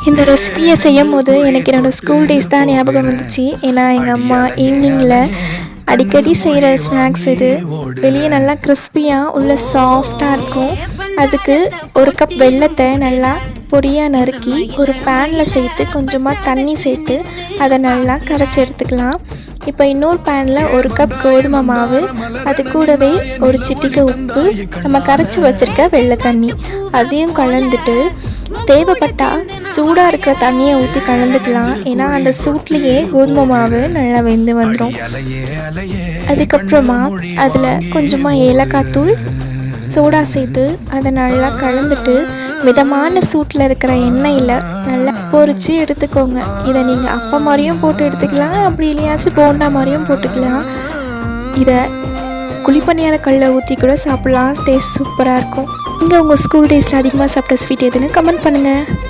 இந்த ரெசிபியை செய்யும் போது எனக்கு என்னோடய ஸ்கூல் டேஸ் தான் ஞாபகம் வந்துச்சு. ஏன்னா எங்கள் அம்மா ஈவினிங்கில் அடிக்கடி செய்கிற ஸ்நாக்ஸ் இது. வெளியே நல்லா கிறிஸ்பியாக உள்ள சாஃப்டாக இருக்கும். அதுக்கு ஒரு கப் வெல்லத்தை நல்லா பொடியாக நறுக்கி ஒரு பேனில் சேர்த்து கொஞ்சமாக தண்ணி சேர்த்து அதை நல்லா கரைச்சி எடுத்துக்கலாம். இப்போ இன்னொரு பேனில் ஒரு கப் கோதுமை மாவு, அது கூடவே ஒரு சிட்டிகை உப்பு, நம்ம கரைச்சி வச்சுருக்க வெள்ளை தண்ணி அதையும் கலந்துட்டு தேவைப்பட்டால் சூடாக இருக்கிற தண்ணியை ஊற்றி கலந்துக்கலாம். ஏன்னா அந்த சூட்லேயே கோதுமை மாவு நல்லா வெந்து வந்துடும். அதுக்கப்புறமா அதில் கொஞ்சமாக ஏலக்காய் தூள், சோடா சேர்த்து அதை நல்லா கலந்துட்டு மிதமான சூட்டில் இருக்கிற எண்ணெயில் நல்லா பொரித்து எடுத்துக்கோங்க. இதை நீங்கள் அப்பா மாதிரியும் போட்டு எடுத்துக்கலாம், அப்படி இல்லையாச்சும் போண்டா மாதிரியும் போட்டுக்கலாம். இதை குழிப்பணியார கல்லை ஊற்றி கூட சாப்பிட்லாம். டேஸ்ட் சூப்பராக இருக்கும். இங்கே உங்கள் ஸ்கூல் டேஸில் அதிகமாக சாப்பிட்ட ஸ்வீட் எதுன்னு கமெண்ட் பண்ணுங்கள்.